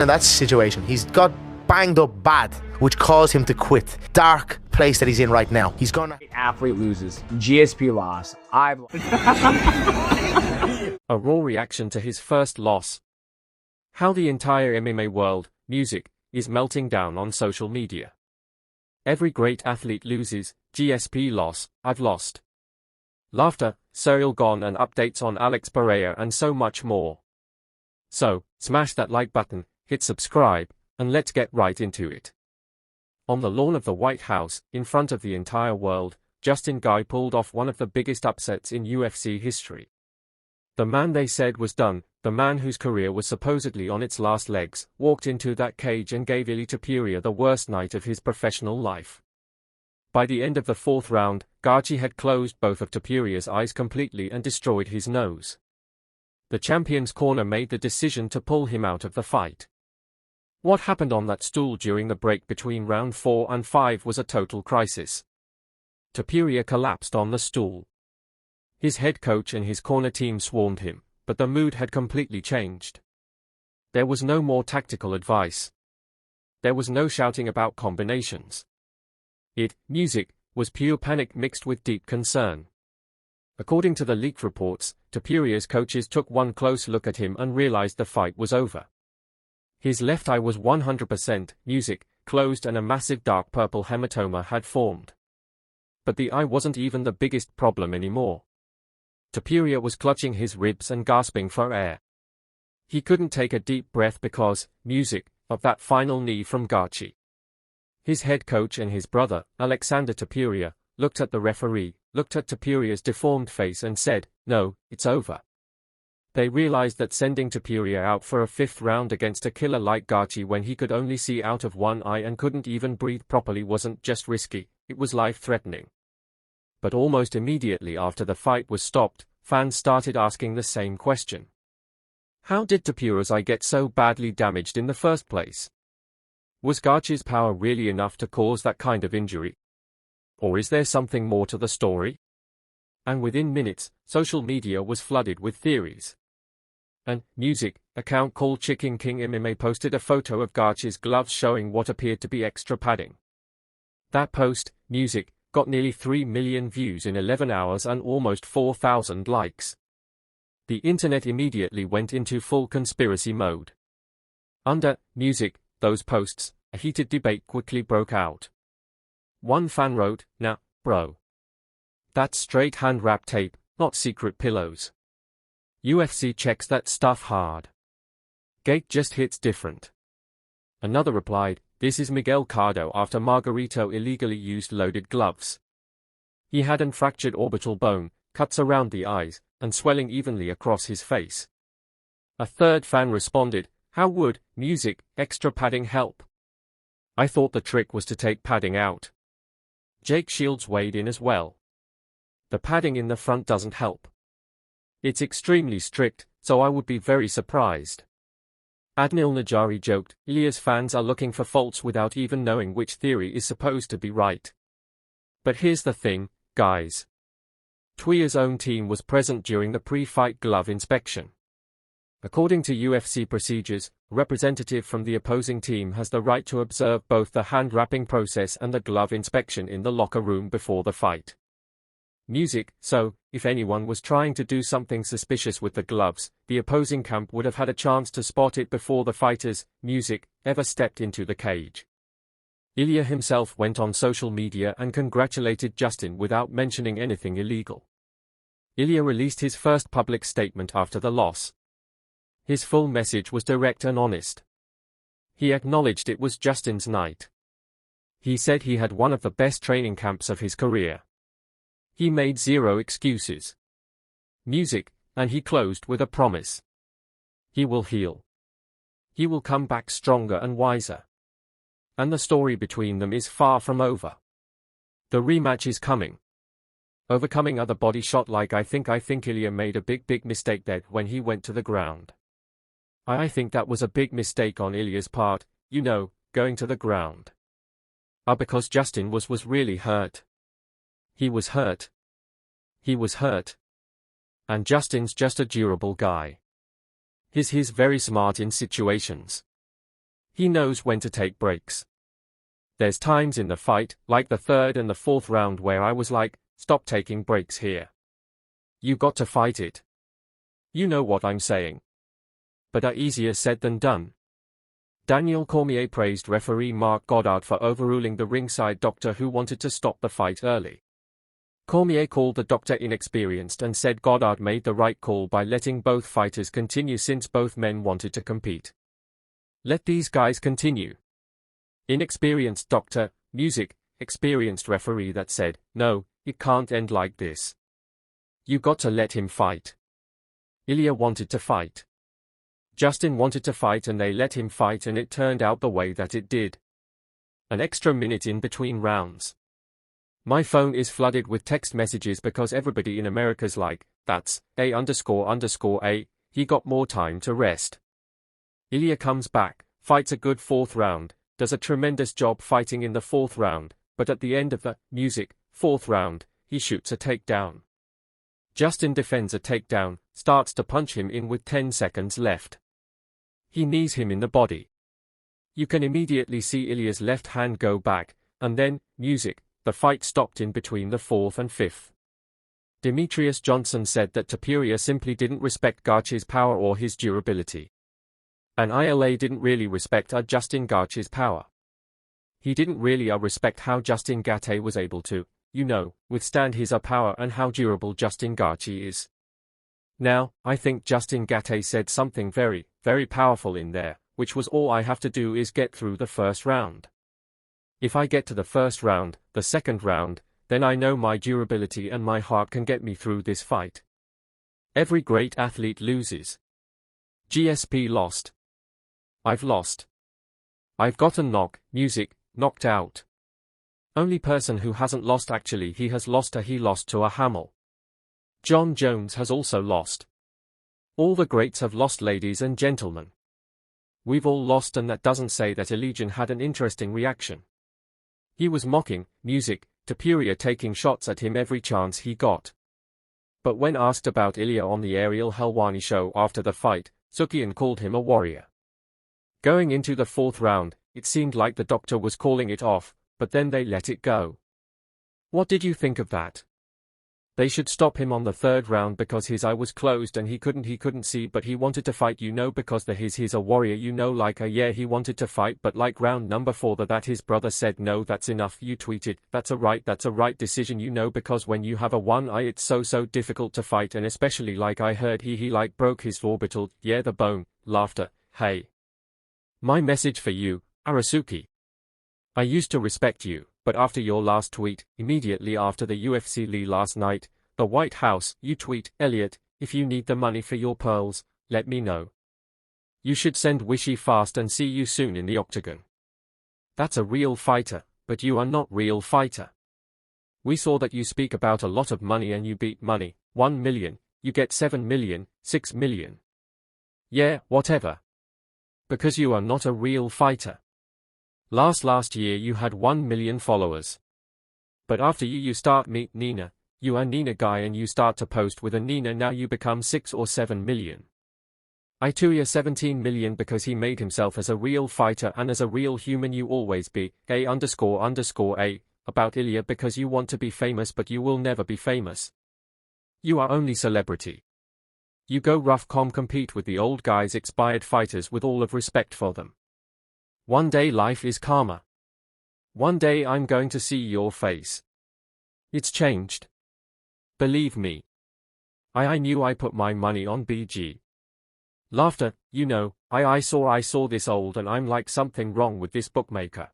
in that situation. He's got banged up bad, which caused him to quit. Dark place that he's in right now. He's gonna... Athlete loses. GSP loss. A raw reaction to his first loss. How the entire MMA world, music, is melting down on social media. Every great athlete loses. GSP loss. I've lost. Laughter, Serial gone, and updates on Alex Pereira and so much more. So, smash that like button, hit subscribe, and let's get right into it. On the lawn of the White House, in front of the entire world, Justin Gaethje pulled off one of the biggest upsets in UFC history. The man they said was done, the man whose career was supposedly on its last legs, walked into that cage and gave Ilia the worst night of his professional life. By the end of the fourth round, Gaethje had closed both of Topuria's eyes completely and destroyed his nose. The champion's corner made the decision to pull him out of the fight. What happened on that stool during the break between round 4 and 5 was a total crisis. Topuria collapsed on the stool. His head coach and his corner team swarmed him, but the mood had completely changed. There was no more tactical advice. There was no shouting about combinations. Music, was pure panic mixed with deep concern. According to the leaked reports, Topuria's coaches took one close look at him and realized the fight was over. His left eye was 100% closed and a massive dark purple hematoma had formed. But the eye wasn't even the biggest problem anymore. Topuria was clutching his ribs and gasping for air. He couldn't take a deep breath because, of that final knee from Gaethje. His head coach and his brother, Alexander Topuria, looked at the referee, looked at Topuria's deformed face and said, "No, it's over." They realized that sending Topuria out for a 5th round against a killer like Gaethje when he could only see out of one eye and couldn't even breathe properly wasn't just risky, it was life-threatening. But almost immediately after the fight was stopped, fans started asking the same question. How did Topuria's eye get so badly damaged in the first place? Was Gaethje's power really enough to cause that kind of injury? Or is there something more to the story? And within minutes, social media was flooded with theories. An account called Chicken King MMA posted a photo of Gaethje's gloves showing what appeared to be extra padding. That post, got nearly 3 million views in 11 hours and almost 4,000 likes. The internet immediately went into full conspiracy mode. Under those posts, a heated debate quickly broke out. One fan wrote, "Nah, bro. That's straight hand wrap tape, not secret pillows. UFC checks that stuff hard. Gaethje just hits different." Another replied, "This is Miguel Cardo after Margarito illegally used loaded gloves. He hadn't fractured orbital bone, cuts around the eyes, and swelling evenly across his face." A third fan responded, "How would extra padding help? I thought the trick was to take padding out." Jake Shields weighed in as well. "The padding in the front doesn't help. It's extremely strict, so I would be very surprised." Adnil Najari joked, "Ilia's fans are looking for faults without even knowing which theory is supposed to be right." But here's the thing, guys. Tuia's own team was present during the pre-fight glove inspection. According to UFC procedures, a representative from the opposing team has the right to observe both the hand wrapping process and the glove inspection in the locker room before the fight. So, if anyone was trying to do something suspicious with the gloves, the opposing camp would have had a chance to spot it before the fighters, ever stepped into the cage. Ilia himself went on social media and congratulated Justin without mentioning anything illegal. Ilia released his first public statement after the loss. His full message was direct and honest. He acknowledged it was Justin's night. He said he had one of the best training camps of his career. He made zero excuses. And he closed with a promise. He will heal. He will come back stronger and wiser. And the story between them is far from over. The rematch is coming. Overcoming other body shot like I think Ilia made a big mistake there when he went to the ground. I think that was a big mistake on Ilia's part, going to the ground. Because Justin was really hurt. He was hurt. And Justin's just a durable guy. He's very smart in situations. He knows when to take breaks. There's times in the fight, like the third and the fourth round, where I was like, stop taking breaks here. You got to fight it. You know what I'm saying. But easier said than done. Daniel Cormier praised referee Marc Goddard for overruling the ringside doctor who wanted to stop the fight early. Cormier called the doctor inexperienced and said Goddard made the right call by letting both fighters continue since both men wanted to compete. Let these guys continue. Inexperienced doctor, music, experienced referee that said, no, it can't end like this. You got to let him fight. Ilia wanted to fight. Justin wanted to fight and they let him fight and it turned out the way that it did. An extra minute in between rounds. My phone is flooded with text messages because everybody in America's like, that's A__A, he got more time to rest. Ilia comes back, fights a good fourth round, does a tremendous job fighting in the fourth round, but at the end of the music fourth round, he shoots a takedown. Justin defends a takedown, starts to punch him in with 10 seconds left. He knees him in the body. You can immediately see Ilia's left hand go back, and then, music, the fight stopped in between the fourth and fifth. Demetrius Johnson said that Pereira simply didn't respect Gaethje's power or his durability. And Ilia didn't really respect Justin Gaethje's power. He didn't really respect how Justin Gaethje was able to, withstand his power and how durable Justin Gaethje is. Now, I think Justin Gaethje said something very, very powerful in there, which was all I have to do is get through the first round. If I get to the first round, the second round, then I know my durability and my heart can get me through this fight. Every great athlete loses. GSP lost. I've lost. I've gotten knocked out. Only person who hasn't lost actually he lost to a Hamel. John Jones has also lost. All the greats have lost, ladies and gentlemen. We've all lost, and that doesn't say that Ilijan had an interesting reaction. He was mocking, Pereira taking shots at him every chance he got. But when asked about Ilia on the Ariel Helwani show after the fight, Sukian called him a warrior. Going into the fourth round, it seemed like the doctor was calling it off, but then they let it go. What did you think of that? They should stop him on the third round because his eye was closed and he couldn't see, but he wanted to fight, because he's a warrior, yeah, he wanted to fight, but like round number 4 that his brother said no, that's enough. You tweeted, that's a right decision, because when you have a one eye it's so difficult to fight, and especially like I heard he broke his orbital, yeah, the bone, laughter, hey. My message for you, Arasuki. I used to respect you, but after your last tweet, immediately after the UFC Lee last night, the White House, you tweet, Elliot, if you need the money for your pearls, let me know. You should send Wishy fast and see you soon in the octagon. That's a real fighter, but you are not real fighter. We saw that you speak about a lot of money and you beat money, 1 million, you get 7 million, 6 million. Yeah, whatever. Because you are not a real fighter. Last year you had 1 million followers. But after you start meet Nina, you are Nina guy and you start to post with a Nina, now you become 6 or 7 million. I too you 17 million because he made himself as a real fighter and as a real human you always be, A__A, about Ilia because you want to be famous but you will never be famous. You are only celebrity. You go rough compete with the old guys expired fighters with all of respect for them. One day life is karma. One day I'm going to see your face. It's changed. Believe me. I knew I put my money on BG. Laughter, I saw this old and I'm like something wrong with this bookmaker.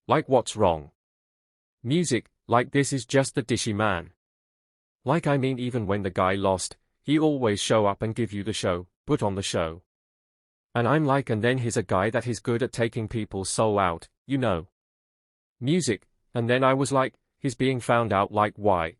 Like what's wrong? Music, like this is just the dishy man. Like even when the guy lost, he always show up and give you the show, put on the show. And I'm like, and then he's a guy that is good at taking people's soul out, Music, and then I was like, he's being found out like why,